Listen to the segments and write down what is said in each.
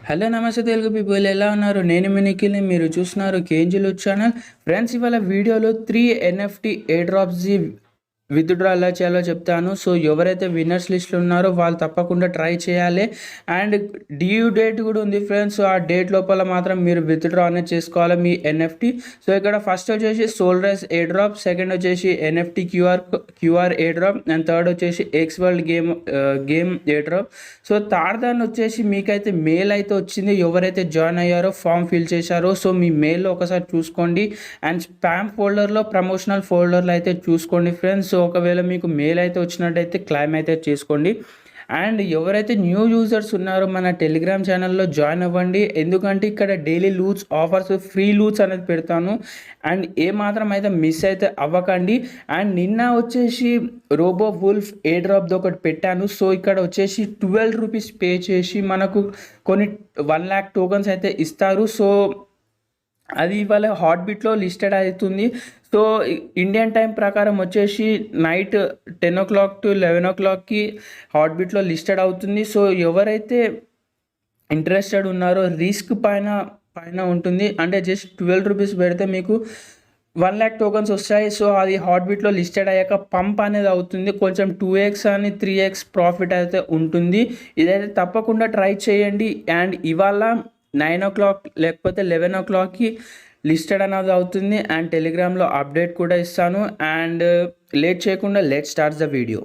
Hello నమస్తే Telugu people ఎలా ఉన్నారు? నేను మీ నిఖిల్ని. మీరు చూస్తున్నారు కేంజిల్ ఛానల్. ఫ్రెండ్స్, ఇవాళ వీడియోలో 3 ఎన్ఎఫ్టీ ఎయిర్ డ్రాప్స్ది విత్డ్రా ఎలా చేయాలో చెప్తాను. సో ఎవరైతే విన్నర్స్ లిస్ట్లో ఉన్నారో వాళ్ళు తప్పకుండా ట్రై చేయాలి. అండ్ డ్యూ డేట్ కూడా ఉంది ఫ్రెండ్స్. సో ఆ డేట్ లోపల మాత్రం మీరు విత్డ్రా అనేది చేసుకోవాలి మీ ఎన్ఎఫ్టీ. సో ఇక్కడ ఫస్ట్ వచ్చేసి Sol Rise airdrop, second వచ్చేసి NFT QR airdrop, and third వచ్చేసి X World Game airdrop. So third దాన్ని వచ్చేసి మీకైతే మెయిల్ అయితే వచ్చింది. ఎవరైతే జాయిన్ అయ్యారో ఫామ్ ఫిల్ చేశారో సో మీ మెయిల్లో ఒకసారి చూసుకోండి. అండ్ స్పామ్ ఫోల్డర్లో ప్రమోషనల్ ఫోల్డర్లో అయితే చూసుకోండి ఫ్రెండ్స్. సో ఒకవేళ మీకు మెయిల్ అయితే వచ్చినట్టయితే క్లైమ్ అయితే చేసుకోండి. అండ్ ఎవరైతే న్యూ యూజర్స్ ఉన్నారో మన టెలిగ్రామ్ ఛానల్లో జాయిన్ అవ్వండి. ఎందుకంటే ఇక్కడ daily loots offers, free loots అనేది పెడతాను. అండ్ ఏమాత్రం అయితే మిస్ అయితే అవ్వకండి. అండ్ నిన్న వచ్చేసి రోబో వుల్ఫ్ ఎయిర్ డ్రాప్ది ఒకటి పెట్టాను. సో ఇక్కడ వచ్చేసి 12 రూపీస్ పే చేసి మనకు కొన్ని 1 lakh టోకన్స్ అయితే ఇస్తారు. సో అది ఇవాళ హాట్ బిట్లో లిస్టెడ్ అవుతుంది. సో ఇండియన్ టైం ప్రకారం వచ్చేసి నైట్ 10 o'clock to 11 o'clockకి హాట్ బిట్లో లిస్టెడ్ అవుతుంది. సో ఎవరైతే ఇంట్రెస్టెడ్ ఉన్నారో రిస్క్ పైన ఉంటుంది. అంటే జస్ట్ 12 రూపీస్ పెడితే మీకు 1 lakh టోకన్స్ వస్తాయి. సో అది హాట్ బిట్లో లిస్టెడ్ అయ్యాక పంప్ అనేది అవుతుంది. కొంచెం 2x అని 3x ప్రాఫిట్ అయితే ఉంటుంది. ఇదైతే తప్పకుండా ట్రై చేయండి. అండ్ ఇవాళ 9 o'clock లేకపోతే 11 o'clockకి లిస్టెడ్ అనేది అవుతుంది. అండ్ టెలిగ్రామ్లో అప్డేట్ కూడా ఇస్తాను. అండ్ లేట్ చేయకుండా let start the video.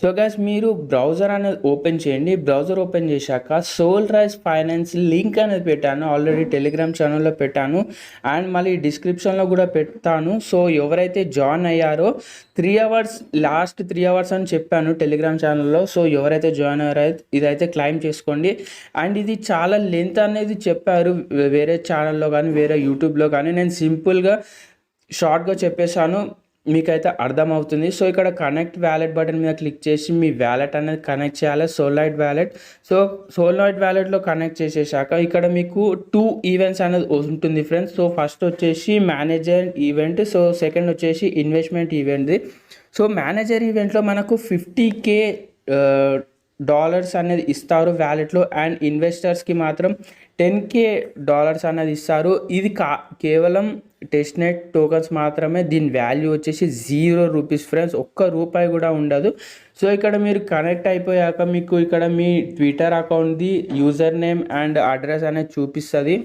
So guys, మీరు బ్రౌజర్ అనేది ఓపెన్ చేయండి. బ్రౌజర్ ఓపెన్ చేశాక సోల్ రైస్ ఫైనాన్స్ లింక్ అనేది పెట్టాను. ఆల్రెడీ టెలిగ్రామ్ ఛానల్లో పెట్టాను అండ్ మళ్ళీ డిస్క్రిప్షన్లో కూడా పెడతాను. సో ఎవరైతే జాయిన్ అయ్యారో 3 hours లాస్ట్ 3 hours అని చెప్పాను టెలిగ్రామ్ ఛానల్లో. సో ఎవరైతే జాయిన్ అయ్యారో ఇదైతే క్లైమ్ చేసుకోండి. అండ్ ఇది చాలా లెంత్ అనేది చెప్పారు వేరే ఛానల్లో కానీ వేరే యూట్యూబ్లో కానీ. నేను సింపుల్గా షార్ట్గా చెప్పేశాను, మీకైతే అర్థమవుతుంది. సో ఇక్కడ కనెక్ట్ వ్యాలెట్ బటన్ మీద క్లిక్ చేసి మీ వ్యాలెట్ అనేది కనెక్ట్ చేయాలి, సోలైట్ వ్యాలెట్. సో సోలైట్ వ్యాలెట్లో కనెక్ట్ చేసేసాక ఇక్కడ మీకు 2 ఈవెంట్స్ అనేది ఉంటుంది ఫ్రెండ్స్. సో ఫస్ట్ వచ్చేసి మేనేజర్ ఈవెంట్, సో సెకండ్ వచ్చేసి ఇన్వెస్ట్మెంట్ ఈవెంట్ది. సో మేనేజర్ ఈవెంట్లో మనకు 50K డాలర్స్ అనేది ఇస్తారు వ్యాలెట్లో. అండ్ ఇన్వెస్టర్స్కి మాత్రం 10K డాలర్స్ అనేది ఇస్తారు. ఇది కేవలం టెస్ట్నెట్ టోకన్స్ మాత్రమే. దీని వాల్యూ వచ్చేసి 0 రూపీస్ ఫ్రెండ్స్, ₹1 కూడా ఉండదు. సో ఇక్కడ మీరు కనెక్ట్ అయిపోయాక మీకు ఇక్కడ మీ ట్విట్టర్ అకౌంట్ది యూజర్ నేమ్ అండ్ అడ్రస్ అనేది చూపిస్తుంది.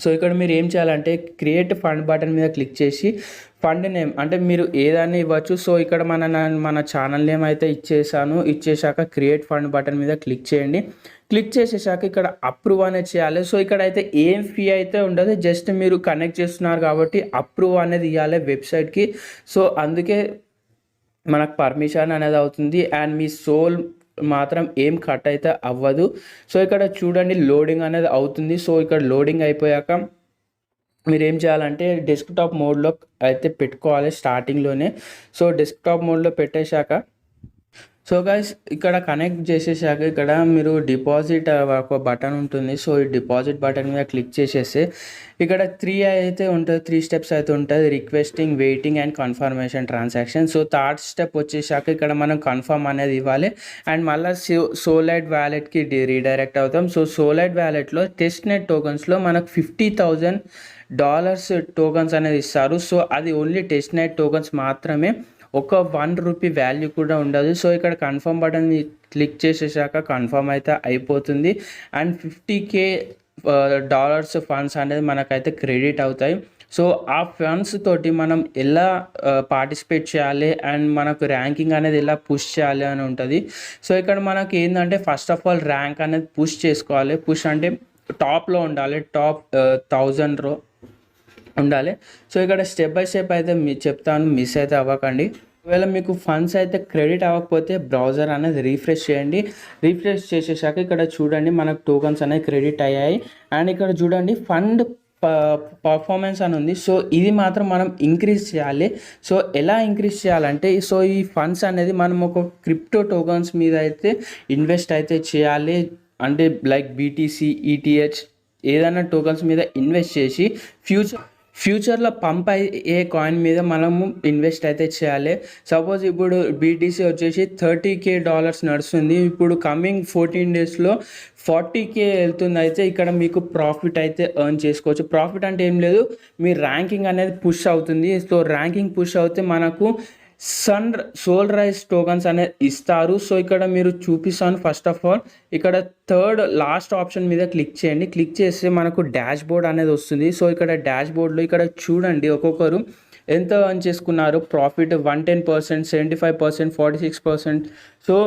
సో ఇక్కడ మీరు ఏం చేయాలంటే క్రియేట్ ఫండ్ బటన్ మీద క్లిక్ చేసి ఫండ్ నేమ్ అంటే మీరు ఏదైనా ఇవ్వచ్చు. సో ఇక్కడ మన ఛానల్ నేమ్ అయితే ఇచ్చేసాక క్రియేట్ ఫండ్ బటన్ మీద క్లిక్ చేయండి. క్లిక్ చేసేసాక ఇక్కడ అప్రూవ్ అనేది చేయాలి. సో ఇక్కడ అయితే ఏం ఫీ అయితే ఉండదు, జస్ట్ మీరు కనెక్ట్ చేస్తున్నారు కాబట్టి అప్రూవ్ అనేది ఇవ్వాలి వెబ్సైట్కి. సో అందుకే మనకు పర్మిషన్ అనేది అవుతుంది. అండ్ మీ సోల్ మాత్రం ఏం కట్ అయితే అవ్వదు. సో ఇక్కడ చూడండి లోడింగ్ అనేది అవుతుంది. సో ఇక్కడ లోడింగ్ అయిపోయాక మీరు ఏం చేయాలంటే డెస్క్టాప్ మోడ్లో అయితే పెట్టుకోవాలి స్టార్టింగ్లోనే. సో డెస్క్టాప్ మోడ్లో పెట్టేశాక సో గైస్ ఇక్కడ కనెక్ట్ చేసేసాక ఇక్కడ మీరు డిపాజిట్ ఒక బటన్ ఉంటుంది. సో ఈ డిపాజిట్ బటన్ మీద క్లిక్ చేసేస్తే ఇక్కడ 3 అయితే ఉంటుంది, 3 steps అయితే ఉంటుంది. Requesting, waiting and confirmation transaction. So third step వచ్చేసాక ఇక్కడ మనం కన్ఫర్మ్ అనేది ఇవ్వాలి. అండ్ మళ్ళీ సోలైట్ వ్యాలెట్కి రీడైరెక్ట్ అవుతాం. సో సోలైట్ వ్యాలెట్లో టెస్ట్నెట్ టోకన్స్లో మనకు $50,000 టోకన్స్ అనేది ఇస్తారు. సో అది ఓన్లీ టెస్ట్నెట్ టోకన్స్ మాత్రమే, ఒక ₹1 వాల్యూ కూడా ఉండదు. సో ఇక్కడ కన్ఫర్మ్ బటన్ క్లిక్ చేసేసాక కన్ఫర్మ్ అయితే అయిపోతుంది. అండ్ $50K ఫండ్స్ అనేది మనకైతే క్రెడిట్ అవుతాయి. సో ఆ ఫండ్స్ తోటి మనం ఎలా పార్టిసిపేట్ చేయాలి అండ్ మనకు ర్యాంకింగ్ అనేది ఎలా పుష్ చేయాలి అని ఉంటుంది. సో ఇక్కడ మనకి ఏంటంటే ఫస్ట్ ఆఫ్ ఆల్ ర్యాంక్ అనేది పుష్ చేసుకోవాలి. పుష్ అంటే టాప్లో ఉండాలి, టాప్ 1000 ఉండాలి. సో ఇక్కడ స్టెప్ బై స్టెప్ అయితే చెప్తాను, మిస్ అయితే అవ్వకండి. ఒకవేళ మీకు ఫండ్స్ అయితే క్రెడిట్ అవ్వకపోతే బ్రౌజర్ అనేది రీఫ్రెష్ చేయండి. రీఫ్రెష్ చేసేసాక ఇక్కడ చూడండి మనకు టోకన్స్ అనేది క్రెడిట్ అయ్యాయి. అండ్ ఇక్కడ చూడండి ఫండ్ పర్ఫార్మెన్స్ అని ఉంది. సో ఇది మాత్రం మనం ఇంక్రీజ్ చేయాలి. సో ఎలా ఇంక్రీజ్ చేయాలంటే సో ఈ ఫండ్స్ అనేది మనం ఒక క్రిప్టో టోకన్స్ మీద అయితే ఇన్వెస్ట్ అయితే చేయాలి. అంటే లైక్ BTC, ETH ఏదైనా టోకన్స్ మీద ఇన్వెస్ట్ చేసి ఫ్యూచర్‌లో పంప్ అయ్యే కాయిన్ మీద మనము ఇన్వెస్ట్ అయితే చేయాలి. సపోజ్ ఇప్పుడు బీటీసీ వచ్చేసి $30,000 నడుస్తుంది. ఇప్పుడు కమింగ్ 14 డేస్‌లో 40,000 ఎళ్తుంది. అయితే ఇక్కడ మీకు ప్రాఫిట్ అయితే ఎర్న్ చేసుకోవచ్చు. ప్రాఫిట్ అంటే ఏం లేదు, మీ ర్యాంకింగ్ అనేది పుష్ అవుతుంది. సో, ర్యాంకింగ్ పుష్ అవుతే మనకు సోల్ రైజ్ టోకెన్స్ అనేది ఇస్తారు. సో, ఇక్కడ మీరు చూపిస్తాను. ఫస్ట్ ఆఫ్ ఆల్ ఇక్కడ థర్డ్ లాస్ట్ ఆప్షన్ మీద క్లిక్ చేయండి. క్లిక్ చేస్తే మనకు డాష్ బోర్డ్ అనేది వస్తుంది. సో, ఇక్కడ డాష్ బోర్డ్‌లో ఇక్కడ చూడండి ఒక్కొక్కరు ఎంత ఎర్న్ చేసుకున్నారు. ప్రాఫిట్ 110%, 75%, 46%. సో,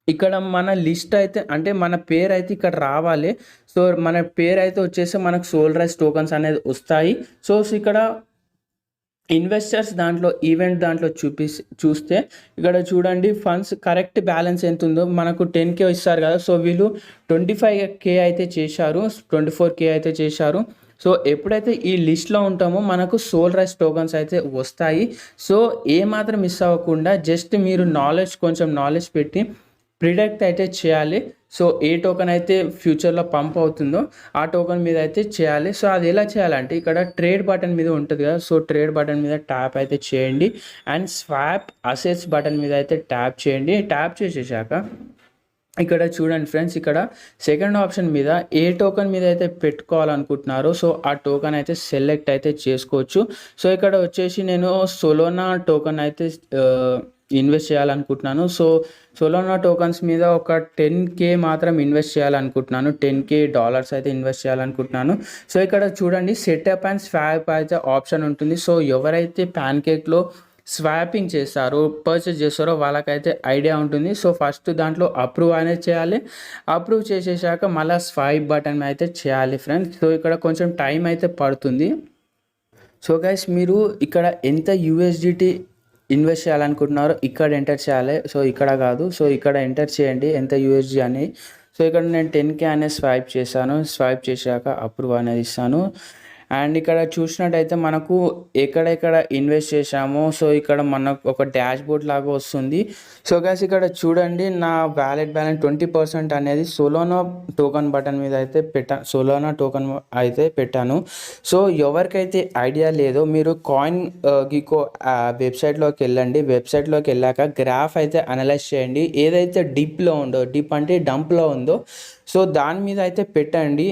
ఇక్కడ మన లిస్ట్ అయితే అంటే మన పేరైతే ఇక్కడ రావాలి. సో, మన పేరైతే వచ్చేసి మనకు సోల్ రైజ్ టోకెన్స్ అనేది వస్తాయి. సో, ఇక్కడ ఇన్వెస్టర్స్ దాంట్లో ఈవెంట్ దాంట్లో చూస్తే ఇక్కడ చూడండి ఫండ్స్ కరెక్ట్ బ్యాలెన్స్ ఎంత ఉందో మనకు 10K ఇస్తారు కదా. సో, వీళ్ళు 25K అయితే చేశారు, 24K అయితే చేశారు. సో, ఎప్పుడైతే ఈ లిస్ట్‌లో ఉంటామో మనకు సోల్ రైజ్ టోకెన్స్ అయితే వస్తాయి. సో, ఏమాత్రం మిస్ అవ్వకుండా జస్ట్ మీరు కొంచెం నాలెడ్జ్ పెట్టి ప్రిడిక్ట్ అయితే చేయాలి. సో, ఏ టోకెన్ అయితే ఫ్యూచర్‌లో పంప్ అవుతుందో ఆ టోకెన్ మీద అయితే చేయాలి. సో, అది ఎలా చేయాలంటే ఇక్కడ ట్రేడ్ బటన్ మీద ఉంటుంది కదా. సో, ట్రేడ్ బటన్ మీద ట్యాప్ అయితే చేయండి అండ్ స్వాప్ అసెట్స్ బటన్ మీద అయితే ట్యాప్ చేయండి. ట్యాప్ చేసేసాక ఇక్కడ చూడండి ఫ్రెండ్స్, ఇక్కడ సెకండ్ ఆప్షన్ మీద ఏ టోకెన్ మీద అయితే పెట్టుకోవాలనుకుంటున్నారో సో, ఆ టోకెన్ అయితే సెలెక్ట్ అయితే చేసుకోవచ్చు. సో, ఇక్కడ వచ్చేసి నేను సోలోనా టోకెన్ అయితే ఇన్వెస్ట్ చేయాలనుకుంటున్నాను. సో, సోలోనా టోకెన్స్ మీద ఒక 10K మాత్రం ఇన్వెస్ట్ చేయాలనుకుంటున్నాను. $10,000 అయితే ఇన్వెస్ట్ చేయాలనుకుంటున్నాను. సో, ఇక్కడ చూడండి సెటప్ అండ్ స్వాప్ అయితే ఆప్షన్ ఉంటుంది. సో, ఎవరైతే ప్యాన్కేక్‌లో స్వాపింగ్ చేస్తారో, పర్చేస్ చేస్తారో వాళ్ళకైతే ఐడియా ఉంటుంది. సో, ఫస్ట్ దాంట్లో అప్రూవ్ అనేది చేయాలి. అప్రూవ్ చేసేసాక మళ్ళీ స్వైప్ బటన్ అయితే చేయాలి ఫ్రెండ్స్. సో, ఇక్కడ కొంచెం టైం అయితే పడుతుంది. సో, గైస్ మీరు ఇక్కడ ఎంత USDT ఇన్వెస్ట్ చేయాలనుకుంటున్నారో ఇక్కడ ఎంటర్ చేయాలి. సో, ఇక్కడ కాదు. సో, ఇక్కడ ఎంటర్ చేయండి ఎంత USD అని. సో, ఇక్కడ నేను 10K అనేది స్వైప్ చేశాను. స్వైప్ చేశాక అప్రూవ్ అనేది ఇస్తాను. అండ్ ఇక్కడ చూసినట్టయితే మనకు ఎక్కడెక్కడ ఇన్వెస్ట్ చేశామో సో, ఇక్కడ మనకు ఒక డాష్ బోర్డ్ లాగా వస్తుంది. సో, గైస్ ఇక్కడ చూడండి నా వ్యాలెట్ బ్యాలెన్స్ 20% అనేది సోలోనా టోకెన్ బటన్ మీద అయితే సోలోనా టోకెన్ అయితే పెట్టాను. సో, ఎవరికైతే ఐడియా లేదో మీరు కాయిన్ గీకో వెబ్సైట్లోకి వెళ్ళండి. వెబ్సైట్లోకి వెళ్ళాక గ్రాఫ్ అయితే అనలైజ్ చేయండి. ఏదైతే డిప్లో ఉందో, డిప్ అంటే డంప్లో ఉందో సో, దాని మీద అయితే పెట్టండి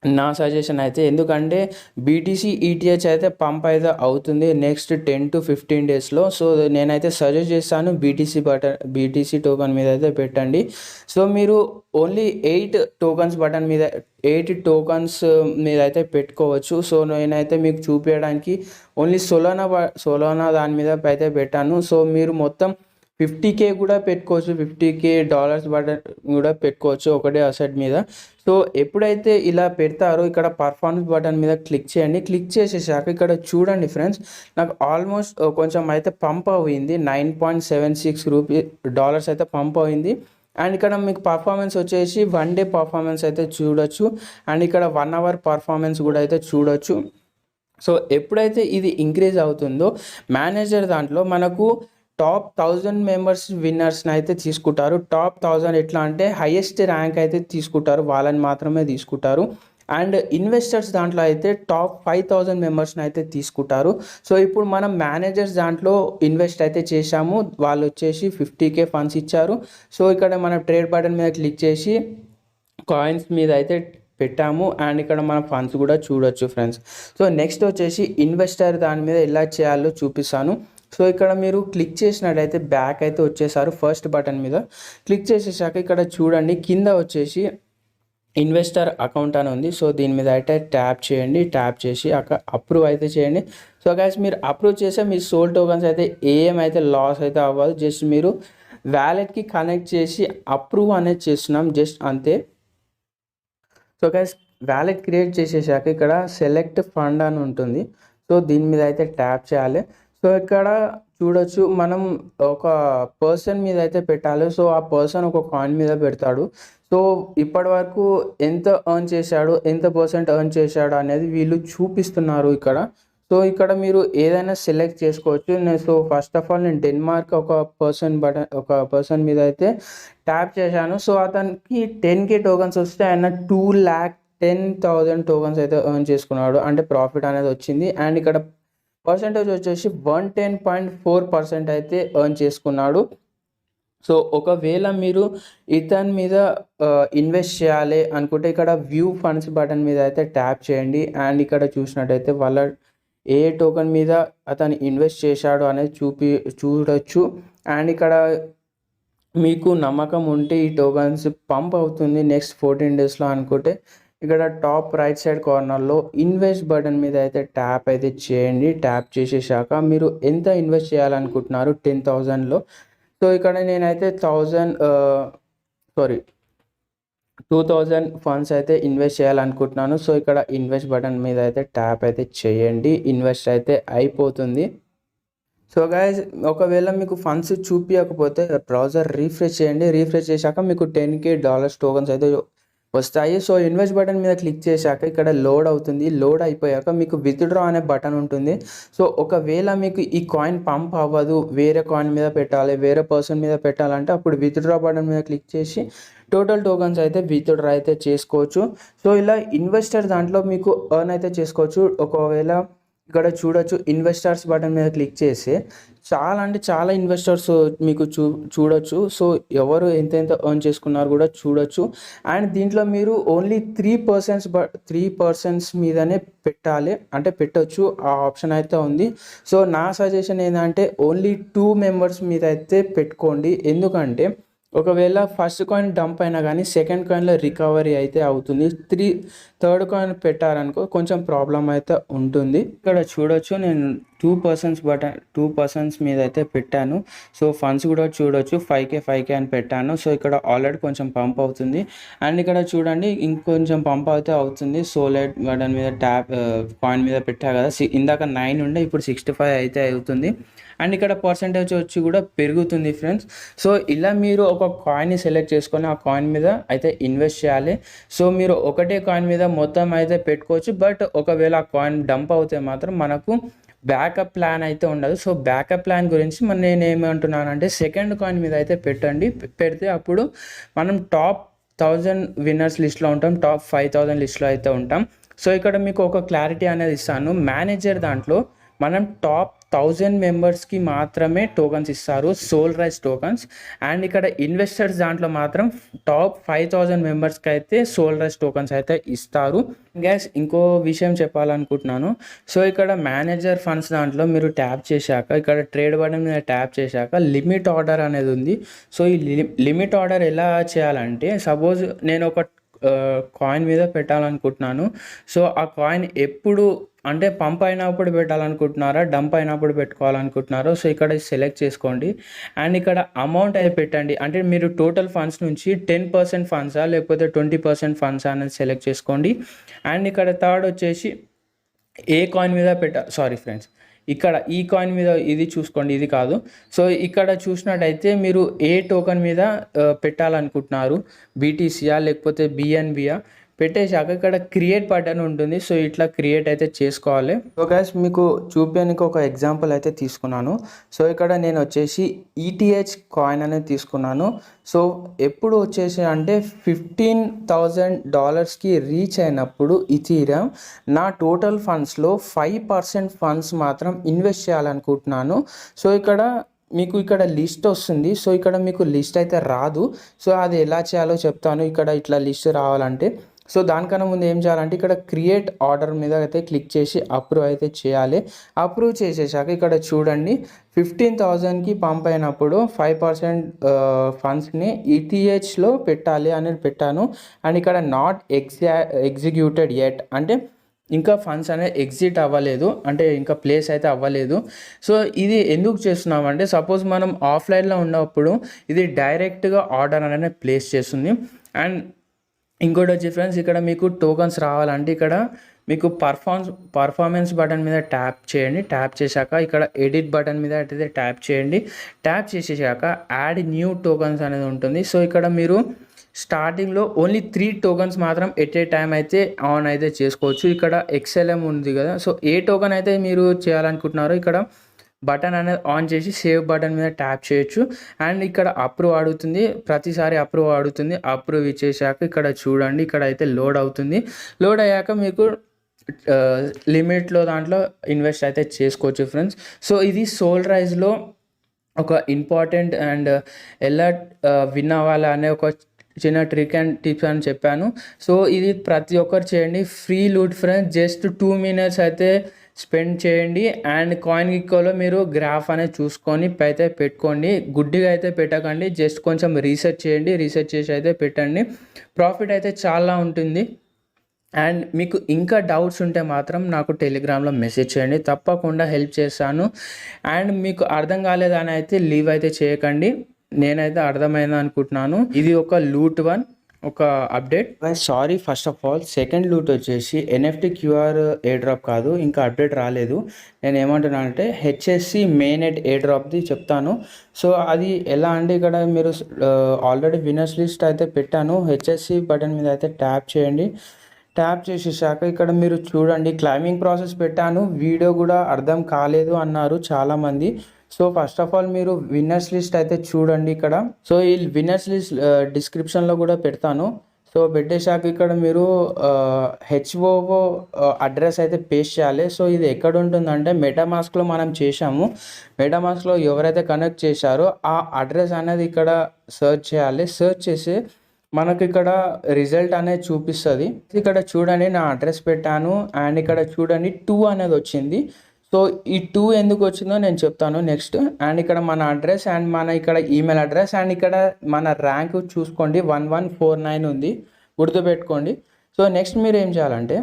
నా సజెషన్ అయితే. ఎందుకంటే బీటీసీ ఈటీహెచ్ అయితే పంప్ అయితే అవుతుంది నెక్స్ట్ 10 to 15 డేస్లో. సో, నేనైతే సజెస్ట్ చేస్తాను బీటీసీ టోకెన్ మీద అయితే పెట్టండి. సో, మీరు ఓన్లీ 8 టోకన్స్ బటన్ మీద 8 టోకన్స్ మీద అయితే పెట్టుకోవచ్చు. సో, నేనైతే మీకు చూపించడానికి ఓన్లీ సోలోనా దాని మీద అయితే పెట్టాను. సో, మీరు మొత్తం 50K కూడా పెట్టుకోవచ్చు, $50,000 బటన్ కూడా పెట్టుకోవచ్చు ఒకటే అసెట్ మీద. సో, ఎప్పుడైతే ఇలా పెడతారో ఇక్కడ పర్ఫార్మెన్స్ బటన్ మీద క్లిక్ చేయండి. క్లిక్ చేసేసాక ఇక్కడ చూడండి ఫ్రెండ్స్, నాకు ఆల్మోస్ట్ కొంచెం అయితే పంప్ అయింది. $9.76 అయితే పంప్ అయింది. అండ్ ఇక్కడ మీకు పర్ఫార్మెన్స్ వచ్చేసి 1 డే పర్ఫార్మెన్స్ అయితే చూడొచ్చు. అండ్ ఇక్కడ 1 అవర్ పర్ఫార్మెన్స్ కూడా అయితే చూడొచ్చు. సో, ఎప్పుడైతే ఇది ఇంక్రీజ్ అవుతుందో మేనేజర్ దాంట్లో మనకు టాప్ 1000 మెంబర్స్ విన్నర్స్ని అయితే తీసుకుంటారు. టాప్ 1000 ఎట్లా అంటే హైయెస్ట్ ర్యాంక్ అయితే తీసుకుంటారు, వాళ్ళని మాత్రమే తీసుకుంటారు. అండ్ ఇన్వెస్టర్స్ దాంట్లో అయితే టాప్ 5000 మెంబర్స్ని అయితే తీసుకుంటారు. సో, ఇప్పుడు మనం మేనేజర్స్ దాంట్లో ఇన్వెస్ట్ అయితే చేశాము. వాళ్ళు వచ్చేసి 50K ఫండ్స్ ఇచ్చారు. సో, ఇక్కడ మనం ట్రేడ్ బటన్ మీద క్లిక్ చేసి కాయిన్స్ మీద అయితే పెట్టాము. అండ్ ఇక్కడ మన ఫండ్స్ కూడా చూడొచ్చు ఫ్రెండ్స్. సో, నెక్స్ట్ వచ్చేసి ఇన్వెస్టర్ దాని మీద ఎలా చేయాలో చూపిస్తాను. సో, ఇక్కడ మీరు క్లిక్ చేసినట్టయితే బ్యాక్ అయితే వచ్చేసారు. ఫస్ట్ బటన్ మీద క్లిక్ చేసేసాక ఇక్కడ చూడండి కింద వచ్చేసి ఇన్వెస్టర్ అకౌంట్ అని ఉంది. సో, దీని మీద అయితే ట్యాప్ చేయండి. ట్యాప్ చేసి అక్కడ అప్రూవ్ అయితే చేయండి. సో, గైస్ మీరు అప్రూవ్ చేస్తే మీ సోల్ టోకన్స్ అయితే ఏమైతే లాస్ అయితే అవ్వదు. జస్ట్ మీరు వ్యాలెట్కి కనెక్ట్ చేసి అప్రూవ్ అనేది చేస్తున్నాం, జస్ట్ అంతే. సో, గైస్ వ్యాలెట్ క్రియేట్ చేసేసాక ఇక్కడ సెలెక్ట్ ఫండ్ అని ఉంటుంది. సో, దీని మీద అయితే ట్యాప్ చేయాలి. సో, ఇక్కడ చూడొచ్చు మనం ఒక పర్సన్ మీద అయితే పెట్టాలి. సో, ఆ పర్సన్ ఒక కాయిన్ మీద పెడతాడు. సో, ఇప్పటి వరకు ఎంత ఎర్న్ చేశాడు, ఎంత పర్సెంట్ ఎర్న్ చేశాడు అనేది వీళ్ళు చూపిస్తున్నారు ఇక్కడ. సో, ఇక్కడ మీరు ఏదైనా సెలెక్ట్ చేసుకోవచ్చు. సో, ఫస్ట్ ఆఫ్ ఆల్ నేను డెన్మార్క్ ఒక పర్సన్ మీద అయితే ట్యాప్ చేశాను. సో, అతనికి 10K టోకన్స్ వస్తే ఆయన 10,000 టోకన్స్ అయితే ఎర్న్ చేసుకున్నాడు, అంటే ప్రాఫిట్ అనేది వచ్చింది. అండ్ ఇక్కడ పర్సెంటేజ్ వచ్చేసి 110.4% అయితే ఎర్న్ చేసుకున్నాడు. సో ఒకవేళ మీరు ఇతని మీద ఇన్వెస్ట్ చేయాలి అనుకుంటే ఇక్కడ వ్యూ ఫండ్స్ బటన్ మీద అయితే ట్యాప్ చేయండి. అండ్ ఇక్కడ చూసినట్టయితే వాళ్ళ ఏ టోకెన్ మీద అతను ఇన్వెస్ట్ చేశాడు అనేది చూడొచ్చు. అండ్ ఇక్కడ మీకు నమ్మకం ఉంటే ఈ టోకన్స్ పంప్ అవుతుంది నెక్స్ట్ 14 డేస్లో అనుకుంటే ఇక్కడ టాప్ రైట్ సైడ్ కార్నర్లో ఇన్వెస్ట్ బటన్ మీద అయితే ట్యాప్ అయితే చేయండి. ట్యాప్ చేసేసాక మీరు ఎంత ఇన్వెస్ట్ చేయాలనుకుంటున్నారు 10,000లో. సో ఇక్కడ నేనైతే 2,000 ఫండ్స్ అయితే ఇన్వెస్ట్ చేయాలనుకుంటున్నాను. సో ఇక్కడ ఇన్వెస్ట్ బటన్ మీద అయితే ట్యాప్ అయితే చేయండి. ఇన్వెస్ట్ అయితే అయిపోతుంది. సో గైస్, ఒకవేళ మీకు ఫండ్స్ చూపించకపోతే బ్రౌజర్ రీఫ్రెష్ చేయండి. రీఫ్రెష్ చేశాక మీకు $10K టోకన్స్ అయితే వస్తాయి. సో ఇన్వెస్ట్ బటన్ మీద క్లిక్ చేశాక ఇక్కడ లోడ్ అవుతుంది. లోడ్ అయిపోయాక మీకు విత్డ్రా అనే బటన్ ఉంటుంది. సో ఒకవేళ మీకు ఈ కాయిన్ పంప్ అవ్వదు, వేరే కాయిన్ మీద పెట్టాలి, వేరే పర్సన్ మీద పెట్టాలంటే అప్పుడు విత్డ్రా బటన్ మీద క్లిక్ చేసి టోటల్ టోకన్స్ అయితే విత్డ్రా అయితే చేసుకోవచ్చు. సో ఇలా ఇన్వెస్టర్ దాంట్లో మీకు ఎర్న్ అయితే చేసుకోవచ్చు. ఒకవేళ ఇక్కడ చూడొచ్చు ఇన్వెస్టర్స్ బటన్ మీద క్లిక్ చేస్తే చాలా ఇన్వెస్టర్స్ మీకు చూడొచ్చు. సో ఎవరు ఎంత ఎర్న్ చేసుకున్నారు కూడా చూడొచ్చు. అండ్ దీంట్లో మీరు ఓన్లీ 3% మీదనే పెట్టాలి, అంటే పెట్టొచ్చు, ఆ ఆప్షన్ అయితే ఉంది. సో నా సజెషన్ ఏంటంటే ఓన్లీ 2 మెంబర్స్ మీద అయితే పెట్టుకోండి. ఎందుకంటే ఒకవేళ ఫస్ట్ కాయిన్ డంప్ అయినా కానీ సెకండ్ కాయిన్లో రికవరీ అయితే అవుతుంది. థర్డ్ కాయిన్ పెట్టారనుకో కొంచెం ప్రాబ్లం అయితే ఉంటుంది. ఇక్కడ చూడొచ్చు నేను 2% మీద అయితే పెట్టాను. సో ఫండ్స్ కూడా చూడొచ్చు 5K అని పెట్టాను. సో ఇక్కడ ఆల్రెడీ కొంచెం పంప్ అవుతుంది. అండ్ ఇక్కడ చూడండి ఇంకొంచెం పంప్ అయితే అవుతుంది. సోలైట్ బటన్ మీద కాయిన్ మీద పెట్టా కదా, ఇందాక 9 ఉండే ఇప్పుడు 65 అయితే అవుతుంది. అండ్ ఇక్కడ పర్సెంటేజ్ వచ్చి కూడా పెరుగుతుంది ఫ్రెండ్స్. సో ఇలా మీరు ఒక కాయిన్ని సెలెక్ట్ చేసుకొని ఆ కాయిన్ మీద అయితే ఇన్వెస్ట్ చేయాలి. సో మీరు ఒకటే కాయిన్ మీద మొత్తం అయితే పెట్టుకోవచ్చు. బట్ ఒకవేళ ఆ కాయిన్ డంప్ అవుతే మాత్రం మనకు బ్యాకప్ ప్లాన్ అయితే ఉండదు. సో బ్యాకప్ ప్లాన్ గురించి నేను ఏమంటున్నానంటే సెకండ్ కాయిన్ మీద అయితే పెడితే అప్పుడు మనం టాప్ 1000 విన్నర్స్ లిస్ట్లో ఉంటాం, టాప్ 5000 లిస్ట్లో అయితే ఉంటాం. సో ఇక్కడ మీకు ఒక క్లారిటీ అనేది ఇస్తాను. మేనేజర్ దాంట్లో మనం టాప్ 1000 మెంబర్స్కి మాత్రమే టోకన్స్ ఇస్తారు, సోల్ రైజ్ టోకన్స్. అండ్ ఇక్కడ ఇన్వెస్టర్స్ దాంట్లో మాత్రం టాప్ 5000 మెంబర్స్కి అయితే సోల్ రైజ్ టోకన్స్ అయితే ఇస్తారు. గ్యాస్ ఇంకో విషయం చెప్పాలనుకుంటున్నాను. సో ఇక్కడ మేనేజర్ ఫండ్స్ దాంట్లో మీరు ట్యాప్ చేశాక ఇక్కడ ట్రేడ్ బటన్ మీద ట్యాప్ చేశాక లిమిట్ ఆర్డర్ అనేది ఉంది. సో ఈ లిమిట్ ఆర్డర్ ఎలా చేయాలంటే సపోజ్ నేను ఒక కాయిన్ మీద పెట్టాలనుకుంటున్నాను. సో ఆ కాయిన్ ఎప్పుడు అంటే పంప్ అయినప్పుడు పెట్టాలనుకుంటున్నారా, డంప్ అయినప్పుడు పెట్టుకోవాలనుకుంటున్నారో సో ఇక్కడ సెలెక్ట్ చేసుకోండి. అండ్ ఇక్కడ అమౌంట్ అయితే పెట్టండి. అంటే మీరు టోటల్ ఫండ్స్ నుంచి 10% ఫండ్సా లేకపోతే 20% ఫండ్సా అనేది సెలెక్ట్ చేసుకోండి. అండ్ ఇక్కడ థర్డ్ వచ్చేసి ఏ కాయిన్ మీద సారీ ఫ్రెండ్స్, ఇక్కడ ఈ కాయిన్ మీద ఇది చూసుకోండి, ఇది కాదు. సో ఇక్కడ చూసినట్టయితే మీరు ఏ టోకెన్ మీద పెట్టాలనుకుంటున్నారు, BTCయా లేకపోతే BNBయా పెట్టేశాక ఇక్కడ క్రియేట్ బటన్ ఉంటుంది. సో ఇట్లా క్రియేట్ అయితే చేసుకోవాలి. సో గైస్ మీకు చూపించడానికి ఒక ఎగ్జాంపుల్ అయితే తీసుకున్నాను. సో ఇక్కడ నేను వచ్చేసి ETH కాయిన్ అనేది తీసుకున్నాను. సో ఎప్పుడు వచ్చేసి అంటే $15,000కి రీచ్ అయినప్పుడు ఇథీరియం నా టోటల్ ఫండ్స్లో 5% ఫండ్స్ మాత్రం ఇన్వెస్ట్ చేయాలనుకుంటున్నాను. సో మీకు ఇక్కడ లిస్ట్ వస్తుంది. సో ఇక్కడ మీకు లిస్ట్ అయితే రాదు. సో అది ఎలా చేయాలో చెప్తాను. ఇక్కడ ఇట్లా లిస్ట్ రావాలంటే సో దానికన్నా ముందు ఏం చేయాలంటే ఇక్కడ క్రియేట్ ఆర్డర్ మీద అయితే క్లిక్ చేసి అప్రూవ్ అయితే చేయాలి. అప్రూవ్ చేసేసాక ఇక్కడ చూడండి 15,000కి పంప్ అయినప్పుడు 5% ఫండ్స్ని ETHలో పెట్టాలి అనేది పెట్టాను. అండ్ ఇక్కడ నాట్ ఎగ్జిక్యూటెడ్ యెట్ అంటే ఇంకా ఫండ్స్ అనేది ఎగ్జిట్ అవ్వలేదు, అంటే ఇంకా ప్లేస్ అయితే అవ్వలేదు. సో ఇది ఎందుకు చేస్తున్నామంటే సపోజ్ మనం ఆఫ్లైన్లో ఉన్నప్పుడు ఇది డైరెక్ట్గా ఆర్డర్ అనేది ప్లేస్ చేస్తుంది. అండ్ ఇంకోటి వచ్చి ఫ్రెండ్స్ ఇక్కడ మీకు టోకన్స్ రావాలంటే ఇక్కడ మీకు పర్ఫార్మెన్స్ బటన్ మీద ట్యాప్ చేయండి. ట్యాప్ చేశాక ఇక్కడ ఎడిట్ బటన్ మీద అయితే ట్యాప్ చేయండి. ట్యాప్ చేసేసాక యాడ్ న్యూ టోకన్స్ అనేది ఉంటుంది. సో ఇక్కడ మీరు స్టార్టింగ్లో ఓన్లీ 3 టోకన్స్ మాత్రం ఎట్ ఏ టైం అయితే ఆన్ అయితే చేసుకోవచ్చు. ఇక్కడ XLM ఉంది కదా, సో ఏ టోకెన్ అయితే మీరు చేయాలనుకుంటున్నారో ఇక్కడ బటన్ అనేది ఆన్ చేసి సేవ్ బటన్ మీద ట్యాప్ చేయొచ్చు. అండ్ ఇక్కడ అప్రూవ్ అడుగుతుంది, ప్రతిసారి అప్రూవ్ అడుగుతుంది. అప్రూవ్ ఇచ్చేసాక ఇక్కడ చూడండి, ఇక్కడ అయితే లోడ్ అవుతుంది. లోడ్ అయ్యాక మీకు లిమిట్లో దాంట్లో ఇన్వెస్ట్ అయితే చేసుకోవచ్చు ఫ్రెండ్స్. సో ఇది సోల్ రైజ్లో ఒక ఇంపార్టెంట్ అండ్ ఎలా విన్ అవ్వాలి అనే ఒక చిన్న ట్రిక్ అండ్ టిప్స్ అని చెప్పాను. సో ఇది ప్రతి ఒక్కరు చేయండి, free loot friends. Just 2 minutes అయితే స్పెండ్ చేయండి. అండ్ కాయిన్ గిక్కోలో మీరు గ్రాఫ్ అనేది చూసుకొని అయితే పెట్టుకోండి. గుడ్డిగా అయితే పెట్టకండి, జస్ట్ కొంచెం రీసెర్చ్ చేయండి, రీసెర్చ్ చేసి అయితే పెట్టండి. ప్రాఫిట్ అయితే చాలా ఉంటుంది. అండ్ మీకు ఇంకా డౌట్స్ ఉంటే మాత్రం నాకు టెలిగ్రామ్లో మెసేజ్ చేయండి, తప్పకుండా హెల్ప్ చేస్తాను. అండ్ మీకు అర్థం కాలేదని అయితే లీవ్ అయితే చేయకండి, నేనైతే అర్థమైంది అనుకుంటున్నాను. ఇది ఒక లూట్ 1 ఒక update. Sorry, first of all second loot వచ్చేసి NFT QR ఎయిర్ డ్రాప్ కాదు, ఇంకా అప్డేట్ రాలేదు. నేను ఏమంటున్నాను అంటే HSC మెయిన్ ఎయిర్ డ్రాప్ది చెప్తాను. సో అది ఎలా అంటే ఇక్కడ మీరు ఆల్రెడీ విన్నర్స్ లిస్ట్ అయితే పెట్టాను. HSC బటన్ మీద అయితే ట్యాప్ చేయండి. ట్యాప్ చేసేసాక ఇక్కడ మీరు చూడండి, క్లైంబింగ్ ప్రాసెస్ పెట్టాను, వీడియో కూడా అర్థం కాలేదు అన్నారు చాలామంది. సో ఫస్ట్ ఆఫ్ ఆల్ మీరు విన్నర్స్ లిస్ట్ అయితే చూడండి ఇక్కడ. సో ఈ విన్నర్స్ లిస్ట్ డిస్క్రిప్షన్లో కూడా పెడతాను. సో పెట్టేశాక ఇక్కడ మీరు HOO అడ్రస్ అయితే పేస్ట్ చేయాలి. సో ఇది ఎక్కడ ఉంటుందంటే మెటామాస్క్లో మనం చేసాము. మెటామాస్క్లో ఎవరైతే కనెక్ట్ చేశారో ఆ అడ్రస్ అనేది ఇక్కడ సెర్చ్ చేయాలి. సెర్చ్ చేసి మనకి ఇక్కడ రిజల్ట్ అనేది చూపిస్తుంది. ఇక్కడ చూడండి, నా అడ్రస్ పెట్టాను అండ్ ఇక్కడ చూడండి 2 అనేది వచ్చింది. సో ఈ 2 ఎందుకు వచ్చిందో నేను చెప్తాను నెక్స్ట్. అండ్ ఇక్కడ మన అడ్రస్ అండ్ మన ఇక్కడ ఈమెయిల్ అడ్రస్ అండ్ ఇక్కడ మన ర్యాంక్ చూసుకోండి 1149 ఉంది, గుర్తుపెట్టుకోండి. సో నెక్స్ట్ మీరు ఏం చేయాలంటే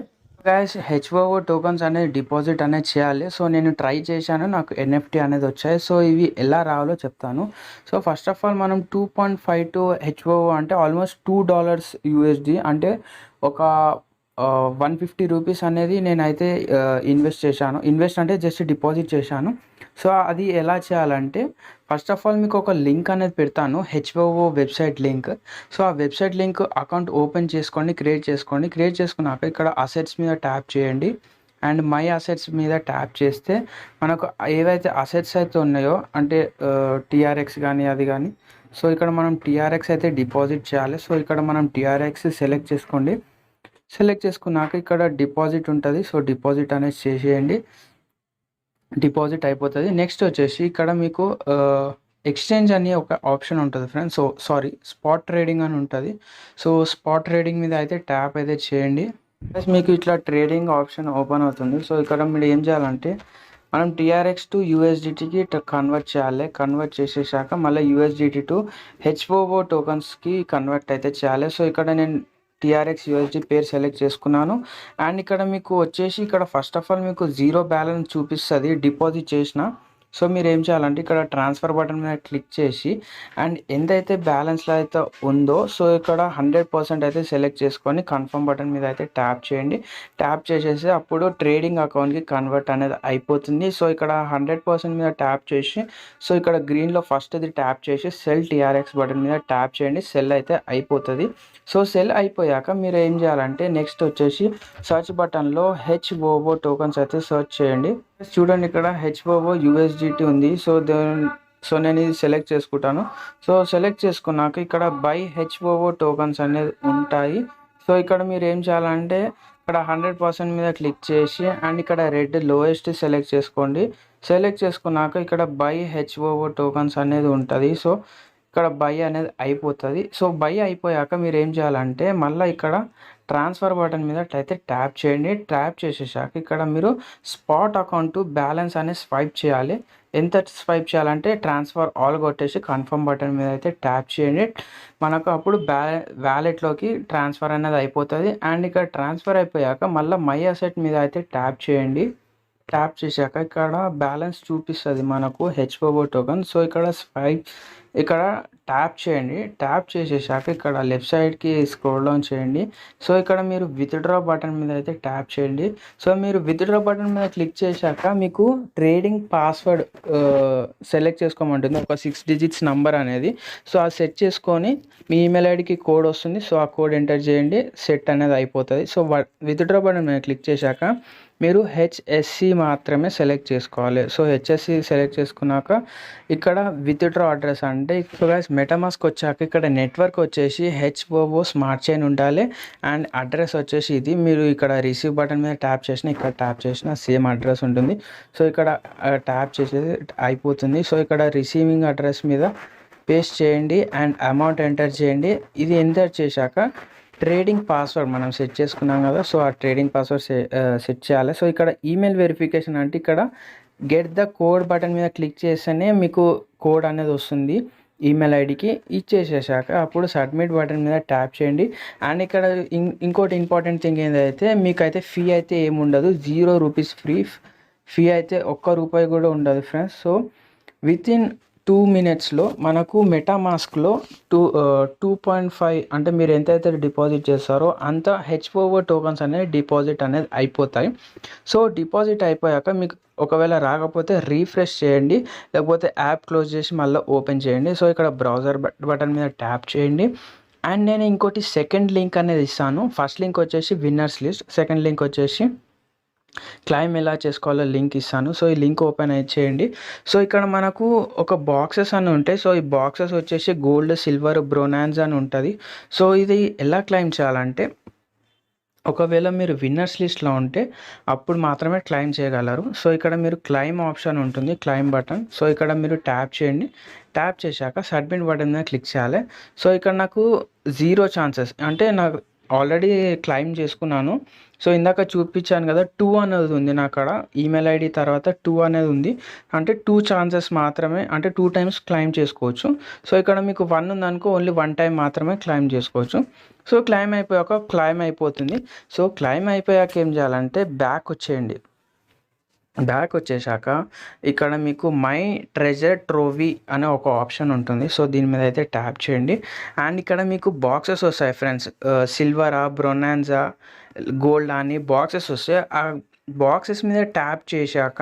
గైస్ HOO టోకన్స్ అనేది డిపాజిట్ అనేది చేయాలి. సో నేను ట్రై చేశాను, నాకు NFT అనేది వచ్చాయి. సో ఇవి ఎలా రావాలో చెప్తాను. సో ఫస్ట్ ఆఫ్ ఆల్ మనం 2.52 HOO అంటే ఆల్మోస్ట్ $2 USD అంటే ఒక 150 రూపీస్ అనేది నేనైతే ఇన్వెస్ట్ చేశాను. ఇన్వెస్ట్ అంటే జస్ట్ డిపాజిట్ చేశాను. సో అది ఎలా చేయాలంటే ఫస్ట్ ఆఫ్ ఆల్ మీకు ఒక లింక్ అనేది పెడతాను, HOO వెబ్సైట్ లింక్. సో ఆ వెబ్సైట్ లింక్ అకౌంట్ ఓపెన్ చేసుకోండి, క్రియేట్ చేసుకోండి. క్రియేట్ చేసుకున్నాక ఇక్కడ అసెట్స్ మీద ట్యాప్ చేయండి అండ్ మై అసెట్స్ మీద ట్యాప్ చేస్తే మనకు ఏవైతే అసెట్స్ అయితే ఉన్నాయో అంటే TRX కానీ అది కానీ, సో ఇక్కడ మనం TRX అయితే డిపాజిట్ చేయాలి. సో ఇక్కడ మనం TRX సెలెక్ట్ చేసుకోండి. సెలెక్ట్ చేసుకున్నాక ఇక్కడ డిపాజిట్ ఉంటుంది. సో డిపాజిట్ అనేది చేసేయండి, డిపాజిట్ అయిపోతుంది. నెక్స్ట్ వచ్చేసి ఇక్కడ మీకు ఎక్స్చేంజ్ అని ఒక ఆప్షన్ ఉంటుంది friends. So sorry, spot trading అని ఉంటుంది. సో స్పాట్ ట్రేడింగ్ మీద అయితే ట్యాప్ అయితే చేయండి. ప్లస్ మీకు ఇట్లా ట్రేడింగ్ ఆప్షన్ ఓపెన్ అవుతుంది. సో ఇక్కడ మీరు ఏం చేయాలంటే మనం TRX టు USDTకి కన్వర్ట్ చేయాలి. కన్వర్ట్ చేసేసాక మళ్ళీ USDT టు HOO టోకన్స్కి కన్వర్ట్ అయితే చేయాలి. సో ఇక్కడ నేను TRX USD పేరు సెలెక్ట్ చేసుకున్నాను. అండ్ ఇక్కడ మీకు వచ్చేసి ఇక్కడ ఫస్ట్ ఆఫ్ ఆల్ మీకు 0 బ్యాలెన్స్ చూపిస్తుంది డిపాజిట్ చేసిన. సో మీరు ఏం చేయాలంటే ఇక్కడ ట్రాన్స్ఫర్ బటన్ మీద క్లిక్ చేసి అండ్ ఎంతైతే బ్యాలెన్స్లో అయితే ఉందో సో ఇక్కడ 100% అయితే సెలెక్ట్ చేసుకొని కన్ఫర్మ్ బటన్ మీద అయితే ట్యాప్ చేయండి. ట్యాప్ చేసేసి అప్పుడు ట్రేడింగ్ అకౌంట్కి కన్వర్ట్ అనేది అయిపోతుంది. సో ఇక్కడ 100% మీద ట్యాప్ చేసి సో ఇక్కడ గ్రీన్లో ఫస్ట్ ఇది ట్యాప్ చేసి సెల్ TRX బటన్ మీద ట్యాప్ చేయండి. సెల్ అయితే అయిపోతుంది. సో సెల్ అయిపోయాక మీరు ఏం చేయాలంటే నెక్స్ట్ వచ్చేసి సర్చ్ బటన్లో HOO టోకన్స్ అయితే సెర్చ్ చేయండి. చూడండి ఇక్కడ HOO USDT ఉంది. సో నేను ఇది సెలెక్ట్ చేసుకుంటాను. సో సెలెక్ట్ చేసుకున్నాక ఇక్కడ బై HOO టోకన్స్ అనేది ఉంటాయి. సో ఇక్కడ మీరు ఏం చేయాలంటే ఇక్కడ 100% మీద క్లిక్ చేసి అండ్ ఇక్కడ రెడ్ లోయెస్ట్ సెలెక్ట్ చేసుకోండి. సెలెక్ట్ చేసుకున్నాక ఇక్కడ బై HOO టోకన్స్ అనేది ఉంటుంది. సో ఇక్కడ బై అనేది అయిపోతుంది. సో బై అయిపోయాక మీరు ఏం చేయాలంటే మళ్ళీ ఇక్కడ ట్రాన్స్ఫర్ బటన్ మీద అయితే ట్యాప్ చేయండి. ట్యాప్ చేసేసాక ఇక్కడ మీరు స్పాట్ అకౌంట్ బ్యాలెన్స్ అనేది స్వైప్ చేయాలి. ఎంత స్వైప్ చేయాలంటే ట్రాన్స్ఫర్ ఆల్ కొట్టేసి కన్ఫర్మ్ బటన్ మీద అయితే ట్యాప్ చేయండి. మనకు అప్పుడు వ్యాలెట్లోకి ట్రాన్స్ఫర్ అనేది అయిపోతుంది. అండ్ ఇక్కడ ట్రాన్స్ఫర్ అయిపోయాక మళ్ళీ మై అసెట్ మీద అయితే ట్యాప్ చేయండి. ట్యాప్ చేశాక ఇక్కడ బ్యాలెన్స్ చూపిస్తుంది మనకు HOO టోకన్. సో ఇక్కడ ట్యాప్ చేయండి. ట్యాప్ చేసేసాక ఇక్కడ లెఫ్ట్ సైడ్కి స్క్రోల్ డౌన్ చేయండి. సో ఇక్కడ మీరు విత్డ్రా బటన్ మీద అయితే ట్యాప్ చేయండి. సో మీరు విత్డ్రా బటన్ మీద క్లిక్ చేశాక మీకు ట్రేడింగ్ పాస్వర్డ్ సెలెక్ట్ చేసుకోమంటుంది, ఒక 6 digits నెంబర్ అనేది. సో అది సెట్ చేసుకొని మీ ఈమెయిల్ ఐడికి కోడ్ వస్తుంది. సో ఆ కోడ్ ఎంటర్ చేయండి, సెట్ అనేది అయిపోతుంది. సో విత్డ్రా బటన్ మీద క్లిక్ చేశాక మీరు హెచ్ఎస్సి మాత్రమే సెలెక్ట్ చేసుకోవాలి. సో హెచ్ఎస్సి సెలెక్ట్ చేసుకున్నాక ఇక్కడ విత్‌డ్రా అడ్రస్ అంటే సో గైస్ మెటామాస్క్ వచ్చాక ఇక్కడ నెట్వర్క్ వచ్చేసి హెచ్ఓఓ స్మార్ట్ చైన్ ఉండాలి. అండ్ అడ్రస్ వచ్చేసి ఇది మీరు ఇక్కడ రిసీవ్ బటన్ మీద ట్యాప్ చేసినా ఇక్కడ ట్యాప్ చేసినా సేమ్ అడ్రస్ ఉంటుంది. సో ఇక్కడ ట్యాప్ చేసేది అయిపోతుంది. సో ఇక్కడ రిసీవింగ్ అడ్రస్ మీద పేస్ట్ చేయండి అండ్ అమౌంట్ ఎంటర్ చేయండి. ఇది ఎంటర్ చేశాక ట్రేడింగ్ పాస్వర్డ్ మనం సెట్ చేసుకున్నాం కదా, సో ఆ ట్రేడింగ్ పాస్వర్డ్ సెట్ చేయాలి. సో ఇక్కడ ఈమెయిల్ వెరిఫికేషన్ అంటే ఇక్కడ గెట్ ద కోడ్ బటన్ మీద క్లిక్ చేస్తేనే మీకు కోడ్ అనేది వస్తుంది ఈమెయిల్ ఐడికి. ఇచ్చేసేసాక అప్పుడు సబ్మిట్ బటన్ మీద ట్యాప్ చేయండి. అండ్ ఇక్కడ ఇంకోటి ఇంపార్టెంట్ థింగ్ ఏంటంటే మీకైతే ఫీ అయితే ఏముండదు, ₹0 ఫీ అయితే ₹1 కూడా ఉండదు ఫ్రెండ్స్. సో వితిన్ 2 minutesలో మనకు మెటామాస్క్లో 2.5 అంటే మీరు ఎంతైతే డిపాజిట్ చేస్తారో అంత హెచ్ఓఓ టోకన్స్ అనేది డిపాజిట్ అనేది అయిపోతాయి. సో డిపాజిట్ అయిపోయాక మీకు ఒకవేళ రాకపోతే రీఫ్రెష్ చేయండి, లేకపోతే యాప్ క్లోజ్ చేసి మళ్ళీ ఓపెన్ చేయండి. సో ఇక్కడ బ్రౌజర్ బటన్ మీద ట్యాప్ చేయండి. అండ్ నేను ఇంకోటి సెకండ్ లింక్ అనేది ఇస్తాను. ఫస్ట్ లింక్ వచ్చేసి విన్నర్స్ లిస్ట్, సెకండ్ లింక్ వచ్చేసి క్లైమ్ ఎలా చేసుకోవాలో లింక్ ఇస్తాను. సో ఈ లింక్ ఓపెన్ చేయండి. సో ఇక్కడ మనకు ఒక బాక్సెస్ అని ఉంటాయి. సో ఈ బాక్సెస్ వచ్చేసి గోల్డ్, సిల్వర్, బ్రోనాన్స్ అని ఉంటుంది. సో ఇది ఎలా క్లైమ్ చేయాలంటే ఒకవేళ మీరు విన్నర్స్ లిస్ట్లో ఉంటే అప్పుడు మాత్రమే క్లైమ్ చేయగలరు. సో ఇక్కడ మీరు క్లైమ్ ఆప్షన్ ఉంటుంది, క్లైమ్ బటన్. సో ఇక్కడ మీరు ట్యాప్ చేయండి. ట్యాప్ చేశాక సబ్మిట్ బటన్ మీద క్లిక్ చేయాలి. సో ఇక్కడ నాకు 0 ఛాన్సెస్ అంటే నాకు ఆల్రెడీ క్లైమ్ చేసుకున్నాను. సో ఇందాక చూపించాను కదా 2 అనేది ఉంది నా అక్కడ ఈమెయిల్ ఐడి తర్వాత 2 అనేది ఉంది. అంటే 2 ఛాన్సెస్ మాత్రమే, అంటే 2 times క్లైమ్ చేసుకోవచ్చు. సో ఇక్కడ మీకు 1 ఉందనుకో ఓన్లీ 1 time మాత్రమే క్లైమ్ చేసుకోవచ్చు. సో క్లైమ్ అయిపోయాక క్లైమ్ అయిపోతుంది. సో క్లైమ్ అయిపోయాక ఏం చేయాలంటే బ్యాక్ వచ్చేయండి. బ్యాక్ వచ్చేసాక ఇక్కడ మీకు మై ట్రెజర్ ట్రోవీ అనే ఒక ఆప్షన్ ఉంటుంది. సో దీని మీద అయితే ట్యాప్ చేయండి. అండ్ ఇక్కడ మీకు బాక్సెస్ వస్తాయి ఫ్రెండ్స్, సిల్వరా, బ్రోనాన్సా, గోల్డ్ అని బాక్సెస్ వస్తాయి. ఆ బాక్సెస్ మీద ట్యాప్ చేశాక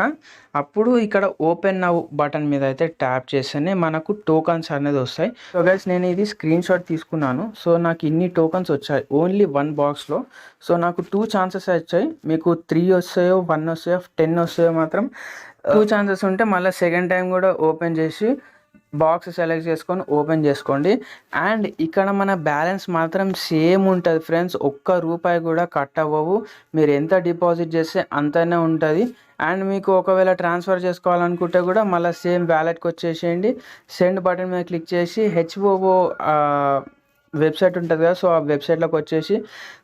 అప్పుడు ఇక్కడ ఓపెన్ నౌ బటన్ మీద అయితే ట్యాప్ చేస్తేనే మనకు టోకన్స్ అనేది వస్తాయి. సో గైస్ నేను ఇది స్క్రీన్ షాట్ తీసుకున్నాను. సో నాకు ఇన్ని టోకన్స్ వచ్చాయి ఓన్లీ 1 బాక్స్లో. సో నాకు 2 ఛాన్సెస్ వచ్చాయి. మీకు 3 వస్తాయో 1 వస్తాయో 10 వస్తాయో మాత్రం 2 ఛాన్సెస్ ఉంటే మళ్ళీ సెకండ్ టైం కూడా ఓపెన్ చేసి బాక్స్ సెలెక్ట్ చేసుకొని ఓపెన్ చేసుకోండి. అండ్ ఇక్కడ మన బ్యాలెన్స్ మాత్రం సేమ్ ఉంటుంది ఫ్రెండ్స్, ₹1 కూడా కట్ అవ్వవు. మీరు ఎంత డిపాజిట్ చేస్తే అంతనే ఉంటుంది. అండ్ మీకు ఒకవేళ ట్రాన్స్ఫర్ చేసుకోవాలనుకుంటే కూడా మళ్ళీ సేమ్ వ్యాలెట్కి వచ్చేసేయండి. సెండ్ బటన్ మీద క్లిక్ చేసి హెచ్ఓఓ వెబ్సైట్ ఉంటుంది కదా, సో ఆ వెబ్సైట్లోకి వచ్చేసి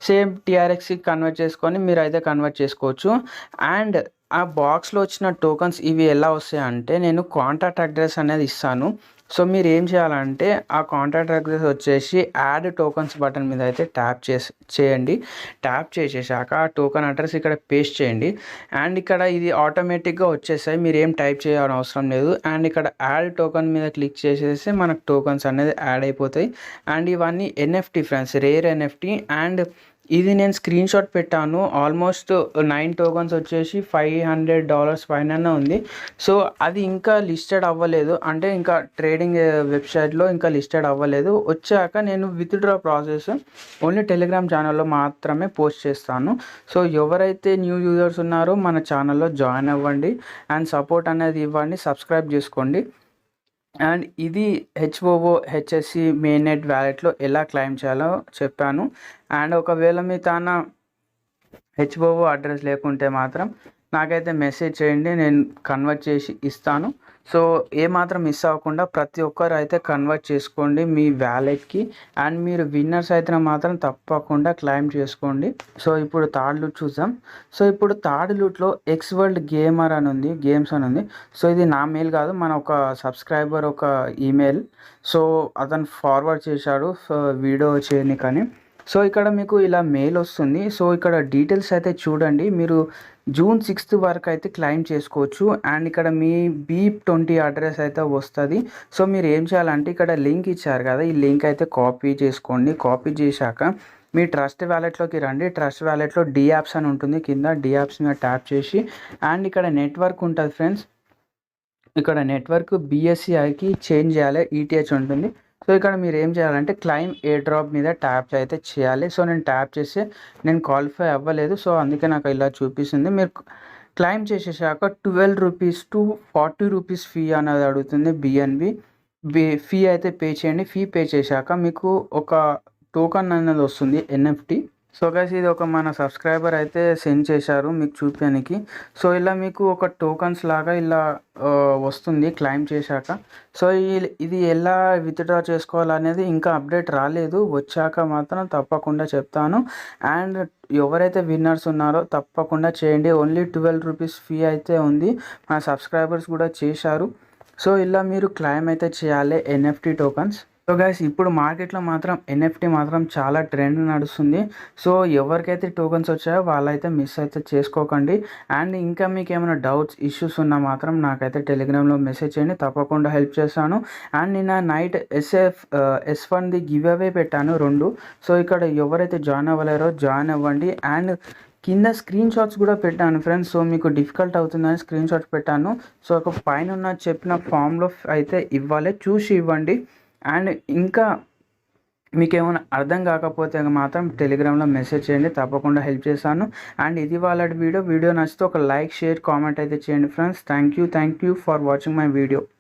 సేమ్ TRXకి కన్వర్ట్ చేసుకొని మీరు అయితే కన్వర్ట్ చేసుకోవచ్చు. అండ్ ఆ బాక్స్లో వచ్చిన టోకన్స్ ఇవి ఎలా వస్తాయంటే నేను కాంటాక్ట్ అడ్రస్ అనేది ఇస్తాను. సో మీరు ఏం చేయాలంటే ఆ కాంటాక్ట్ అడ్రస్ వచ్చేసి యాడ్ టోకన్స్ బటన్ మీద అయితే ట్యాప్ చేయండి. ట్యాప్ చేసేసాక ఆ టోకన్ అడ్రస్ ఇక్కడ పేస్ట్ చేయండి. అండ్ ఇక్కడ ఇది ఆటోమేటిక్గా వచ్చేసాయి, మీరు ఏం టైప్ చేయాల్సిన అవసరం లేదు. అండ్ ఇక్కడ యాడ్ టోకన్ మీద క్లిక్ చేసేస్తే మనకు టోకన్స్ అనేది యాడ్ అయిపోతాయి. అండ్ ఇవన్నీ NFT friends, rare NFT. And ఇది నేను స్క్రీన్ షాట్ పెట్టాను. ఆల్మోస్ట్ 9 టోకన్స్ వచ్చేసి $500 పైన ఉంది. సో అది ఇంకా లిస్టెడ్ అవ్వలేదు, అంటే ఇంకా ట్రేడింగ్ వెబ్సైట్లో ఇంకా లిస్టెడ్ అవ్వలేదు. వచ్చాక నేను విత్‌డ్రా ప్రాసెస్ ఓన్లీ టెలిగ్రామ్ ఛానల్లో మాత్రమే పోస్ట్ చేస్తాను. సో ఎవరైతే న్యూ యూజర్స్ ఉన్నారో మన ఛానల్లో జాయిన్ అవ్వండి అండ్ సపోర్ట్ అనేది ఇవ్వండి, సబ్స్క్రైబ్ చేసుకోండి. అండ్ ఇది HSC మెయిన్నెట్ వ్యాలెట్లో ఎలా క్లైమ్ చేయాలో చెప్పాను. అండ్ ఒకవేళ మీ తన HOO అడ్రస్ లేకుంటే మాత్రం నాకైతే మెసేజ్ చేయండి, నేను కన్వర్ట్ చేసి ఇస్తాను. సో ఏమాత్రం మిస్ అవ్వకుండా ప్రతి ఒక్కరు అయితే కన్వర్ట్ చేసుకోండి మీ వ్యాలెట్కి. అండ్ మీరు విన్నర్స్ అయితే మాత్రం తప్పకుండా క్లైమ్ చేసుకోండి. సో ఇప్పుడు థర్డ్ లూట్ చూద్దాం. సో ఇప్పుడు థర్డ్ లూట్లో ఎక్స్ వరల్డ్ గేమర్ అని ఉంది, గేమ్స్ అని ఉంది. సో ఇది నా మెయిల్ కాదు, మన ఒక సబ్స్క్రైబర్ ఒక ఈమెయిల్. సో అతను ఫార్వర్డ్ చేశాడు వీడియో చేయనికని. సో ఇక్కడ మీకు ఇలా మెయిల్ వస్తుంది. సో ఇక్కడ డీటెయిల్స్ అయితే చూడండి, మీరు June 6th వరకు అయితే క్లైమ్ చేసుకోవచ్చు. అండ్ ఇక్కడ మీ BEEP20 అడ్రస్ అయితే వస్తుంది. సో మీరు ఏం చేయాలంటే ఇక్కడ లింక్ ఇచ్చారు కదా, ఈ లింక్ అయితే కాపీ చేసుకోండి. కాపీ చేశాక మీ ట్రస్ట్ వ్యాలెట్లోకి రండి. ట్రస్ట్ వ్యాలెట్లో DApps అని ఉంటుంది, కింద DApps మీద ట్యాప్ చేసి అండ్ ఇక్కడ నెట్వర్క్ ఉంటుంది ఫ్రెండ్స్. ఇక్కడ నెట్వర్క్ BSCIకి చేంజ్ చేయాలి, ETH ఉంటుంది. సో ఇక్కడ మీరు ఏం చేయాలంటే క్లైమ్ ఎయిర్ డ్రాప్ మీద ట్యాప్ అయితే చేయాలి. సో నేను ట్యాప్ చేసి నేను క్వాలిఫై అవ్వలేదు, సో అందుకే నాకు ఇలా చూపిస్తుంది. మీరు క్లైమ్ చేసేసాక 12 రూపీస్ టు 40 రూపీస్ ఫీ అనేది అడుగుతుంది బిఎన్బి. ఫీ అయితే పే చేయండి. ఫీ పే చేశాక మీకు ఒక టోకన్ అనేది వస్తుంది ఎన్ఎఫ్టీ. సో గైస్ ఇది ఒక మన సబ్స్క్రైబర్ అయితే సెండ్ చేశారు మీకు చూపించడానికి. సో ఇలా మీకు ఒక టోకన్స్ లాగా ఇలా వస్తుంది క్లైమ్ చేశాక. సో ఇది ఎలా విత్డ్రా చేసుకోవాలనేది ఇంకా అప్డేట్ రాలేదు, వచ్చాక మాత్రం తప్పకుండా చెప్తాను. అండ్ ఎవరైతే విన్నర్స్ ఉన్నారో తప్పకుండా చేయండి. ఓన్లీ 12 రూపీస్ ఫీ అయితే ఉంది, మన సబ్స్క్రైబర్స్ కూడా చేశారు. సో ఇలా మీరు క్లైమ్ అయితే చేయాలి ఎన్ఎఫ్టీ టోకన్స్. సో గైస్ ఇప్పుడు మార్కెట్లో మాత్రం ఎన్ఎఫ్టీ మాత్రం చాలా ట్రెండ్ నడుస్తుంది. సో ఎవరికైతే టోకన్స్ వచ్చాయో వాళ్ళైతే మిస్ అయితే చేసుకోకండి. అండ్ ఇంకా మీకు ఏమైనా డౌట్స్ ఇష్యూస్ ఉన్నా మాత్రం నాకైతే టెలిగ్రామ్లో మెసేజ్ చేయండి, తప్పకుండా హెల్ప్ చేస్తాను. అండ్ నిన్న నైట్ S1ది గివ్ అవే పెట్టాను 2. సో ఇక్కడ ఎవరైతే జాయిన్ అవ్వలేరో జాయిన్ అవ్వండి. అండ్ కింద స్క్రీన్ షాట్స్ కూడా పెట్టాను ఫ్రెండ్స్. సో మీకు డిఫికల్ట్ అవుతుందని స్క్రీన్ షాట్స్ పెట్టాను. సో ఒక పైన చెప్పిన ఫామ్లో అయితే ఇవ్వాలి, చూసి ఇవ్వండి. అండ్ ఇంకా మీకు ఏమైనా అర్థం కాకపోతే మాత్రం టెలిగ్రామ్లో మెసేజ్ చేయండి, తప్పకుండా హెల్ప్ చేస్తాను. అండ్ ఇది వాళ్ళ వీడియో నచ్చితే ఒక లైక్, షేర్, కామెంట్ అయితే చేయండి friends. Thank you for watching my video.